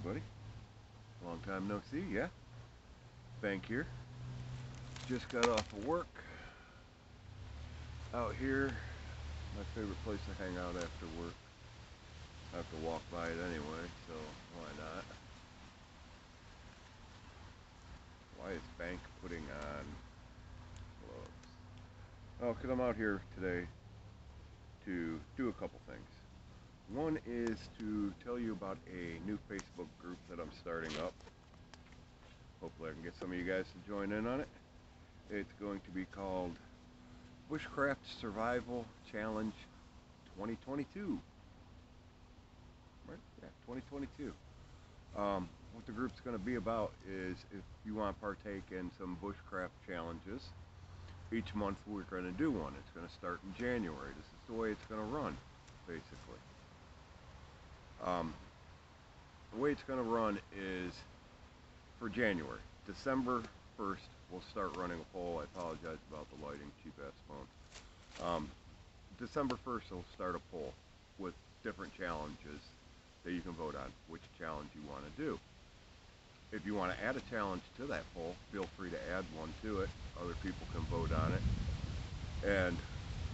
everybody. Long time no see, yeah? Bank here. Just got off of work. Out here, my favorite place to hang out after work. I have to walk by it anyway, so why not? Why is Bank putting on gloves? Oh, because I'm out here today to do a couple things. One is to tell you about a new Facebook group that I'm starting up. Hopefully I can get some of you guys to join in on it. It's going to be called Bushcraft Survival Challenge 2022. Right? Yeah, 2022. What the group's going to be about is if you want to partake in some bushcraft challenges, each month we're going to do one. It's going to start in January. This is the way it's going to run, basically. The way it's going to run is for January. December 1st, we'll start running a poll. I apologize about the lighting, cheap-ass phones. December 1st, we'll start a poll with different challenges that you can vote on, which challenge you want to do. If you want to add a challenge to that poll, feel free to add one to it. Other people can vote on it. And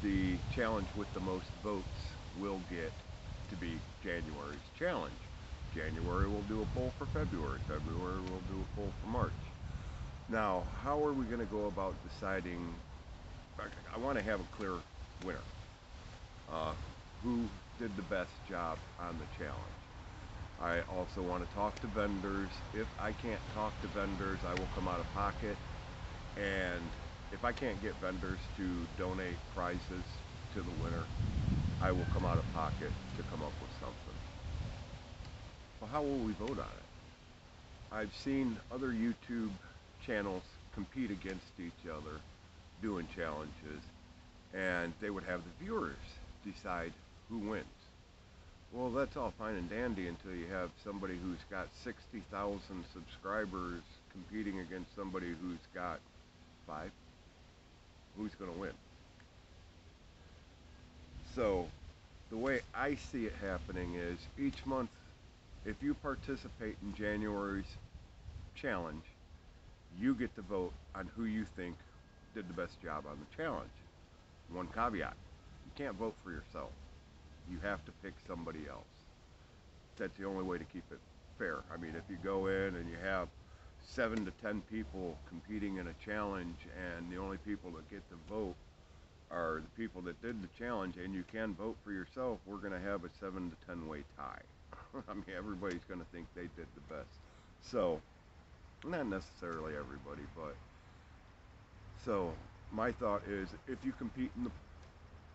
the challenge with the most votes will get to be January's challenge. January we'll do a poll for February. February we'll do a poll for March. Now, how are we going to go about deciding? I want to have a clear winner. Who did the best job on the challenge? I also want to talk to vendors. If I can't talk to vendors, I will come out of pocket. And if I can't get vendors to donate prizes to the winner, I will come out of pocket to come up with something. Well, how will we vote on it? I've seen other YouTube channels compete against each other doing challenges, and they would have the viewers decide who wins. Well, that's all fine and dandy until you have somebody who's got 60,000 subscribers competing against somebody who's got 5. Who's going to win? So the way I see it happening is each month, if you participate in January's challenge, you get to vote on who you think did the best job on the challenge. One caveat: you can't vote for yourself. You have to pick somebody else. That's the only way to keep it fair. I mean, if you go in and you have 7 to 10 people competing in a challenge and the only people that get to vote are the people that did the challenge, and you can vote for yourself, we're going to have a 7 to 10 way tie. I mean, everybody's going to think they did the best. So, not necessarily everybody, but so my thought is, if you compete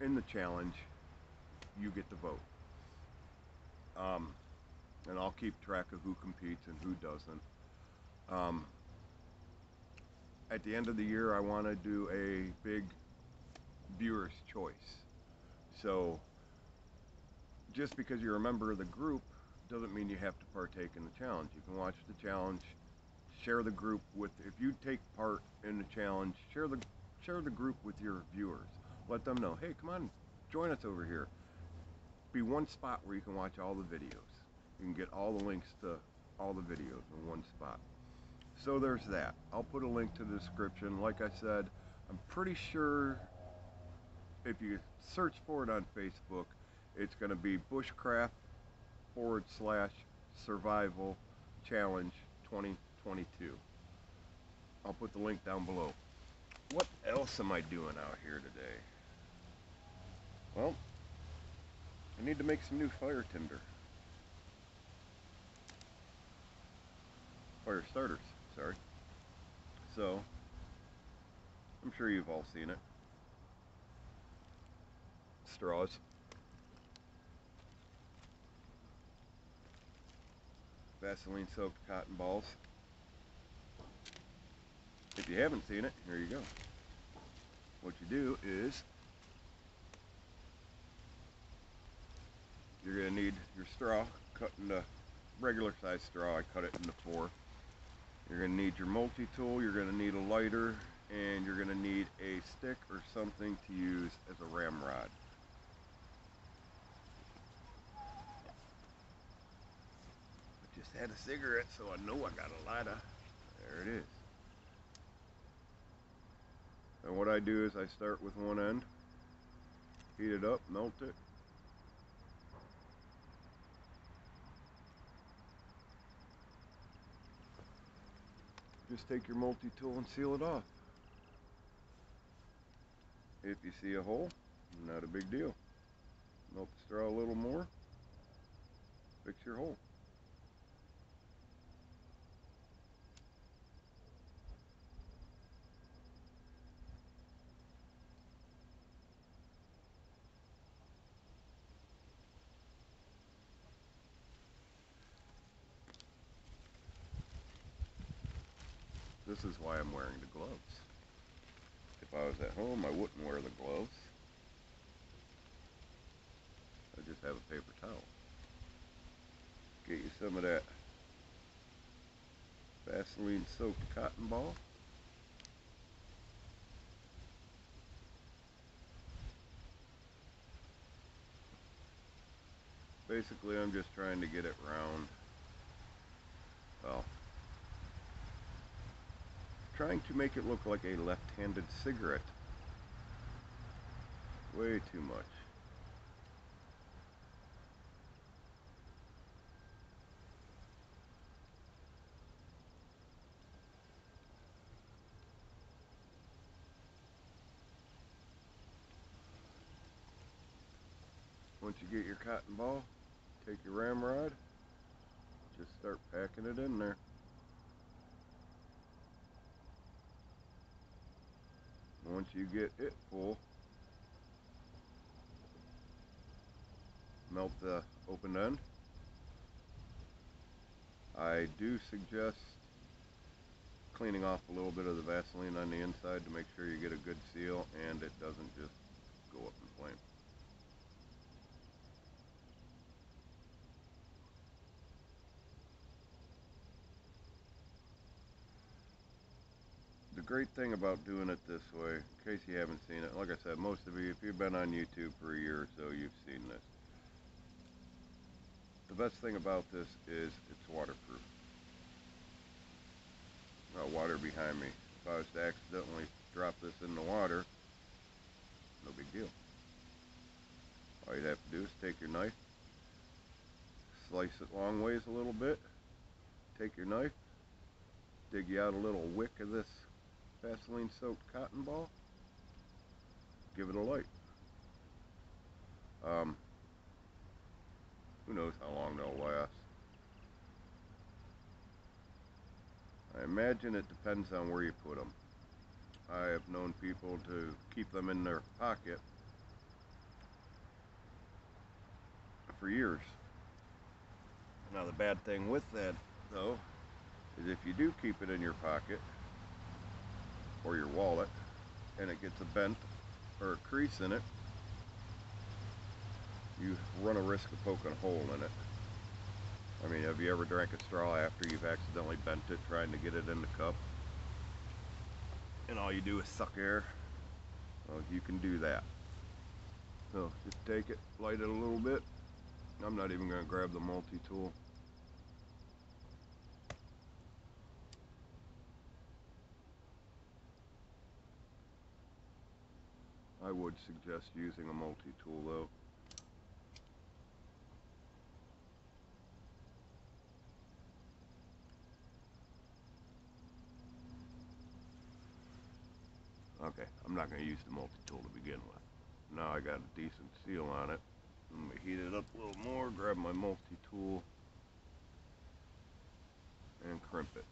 in the challenge, you get to vote. And I'll keep track of who competes and who doesn't. At the end of the year, I want to do a big viewer's choice. So just because you're a member of the group doesn't mean you have to partake in the challenge. You can watch the challenge, share the group with, if you take part in the challenge, share the group with your viewers. Let them know, hey, come on, join us over here. Be one spot where you can watch all the videos. You can get all the links to all the videos in one spot. So there's that. I'll put a link to the description. Like I said, I'm pretty sure if you search for it on Facebook, it's going to be Bushcraft /Survival Challenge 2022. I'll put the link down below. What else am I doing out here today? Well, I need to make some new fire tinder. Fire starters, sorry. So, I'm sure you've all seen it. Straws. Vaseline soaked cotton balls. If you haven't seen it, here you go. What you do is you're going to need your straw cut into regular size straw. I cut it into 4. You're going to need your multi-tool, you're going to need a lighter, and you're going to need a stick or something to use as a ramrod. Just had a cigarette, so I know I got a lighter. There it is. And what I do is I start with one end, heat it up, melt it. Just take your multi-tool and seal it off. If you see a hole, not a big deal. Melt the straw a little more, fix your hole. This is why I'm wearing the gloves. If I was at home, I wouldn't wear the gloves. I just have a paper towel. Get you some of that Vaseline soaked cotton ball. Basically, I'm just trying to get it round. Well, trying to make it look like a left-handed cigarette. Way too much. Once you get your cotton ball, take your ramrod, just start packing it in there. Once you get it full, melt the open end. I do suggest cleaning off a little bit of the Vaseline on the inside to make sure you get a good seal and it doesn't just go up in flames. The great thing about doing it this way, in case you haven't seen it, like I said, most of you, if you've been on YouTube for a year or so, you've seen this. The best thing about this is it's waterproof. Got water behind me. If I was to accidentally drop this in the water, no big deal. All you'd have to do is take your knife, slice it long ways a little bit, take your knife, dig you out a little wick of this Vaseline soaked cotton ball, give it a light. Who knows how long they'll last. I imagine it depends on where you put them. I have known people to keep them in their pocket for years. Now the bad thing with that, though, is if you do keep it in your pocket or your wallet and it gets a bent or a crease in it, you run a risk of poking a hole in it. I mean, have you ever drank a straw after you've accidentally bent it trying to get it in the cup? And all you do is suck air? Well, you can do that. So just take it, light it a little bit. I'm not even going to grab the multi-tool. I would suggest using a multi-tool though. Okay, I'm not going to use the multi-tool to begin with. Now I got a decent seal on it. I'm going to heat it up a little more, grab my multi-tool, and crimp it.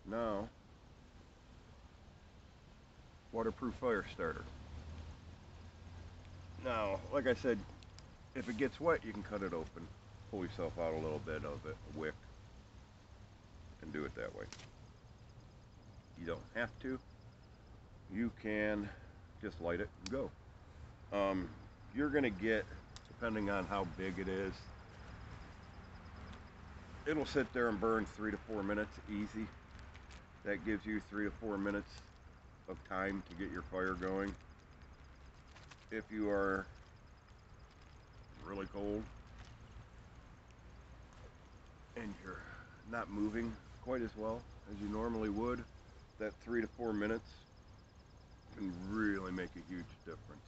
Now, waterproof fire starter. Now, like I said, if it gets wet, you can cut it open, pull yourself out a little bit of it, a wick, and do it that way. You don't have to. You can just light it and go. You're going to get, depending on how big it is, it'll sit there and burn 3 to 4 minutes easy. That gives you 3 to 4 minutes of time to get your fire going. If you are really cold and you're not moving quite as well as you normally would, that 3 to 4 minutes can really make a huge difference.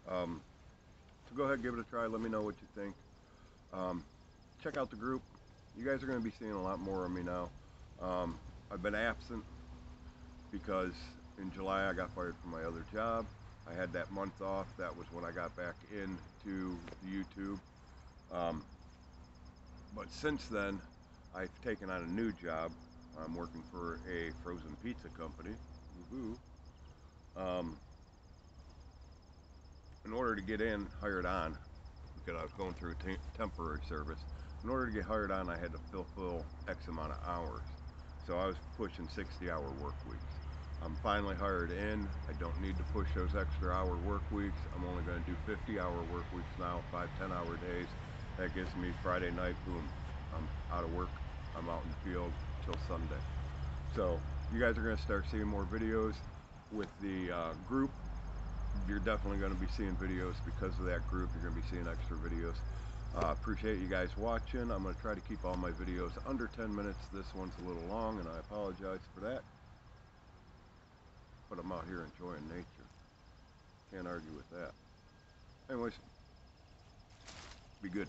So go ahead, give it a try. Let me know what you think. Check out the group. You guys are going to be seeing a lot more of me now. I've been absent because in July I got fired from my other job. I had that month off. That was when I got back into YouTube. But since then, I've taken on a new job. I'm working for a frozen pizza company. Woohoo. In order to get hired on, because I was going through a temporary service, in order to get hired on, I had to fulfill X amount of hours. So I was pushing 60-hour work weeks. I'm finally hired in. I don't need to push those extra hour work weeks. I'm only going to do 50-hour work weeks now, 5 10-hour days. That gives me Friday night, boom, I'm out of work. I'm out in the field till Sunday. So you guys are going to start seeing more videos with the group. You're definitely going to be seeing videos because of that group. You're going to be seeing extra videos. Appreciate you guys watching. I'm going to try to keep all my videos under 10 minutes. This one's a little long, and I apologize for that. But I'm out here enjoying nature. Can't argue with that. Anyways, be good.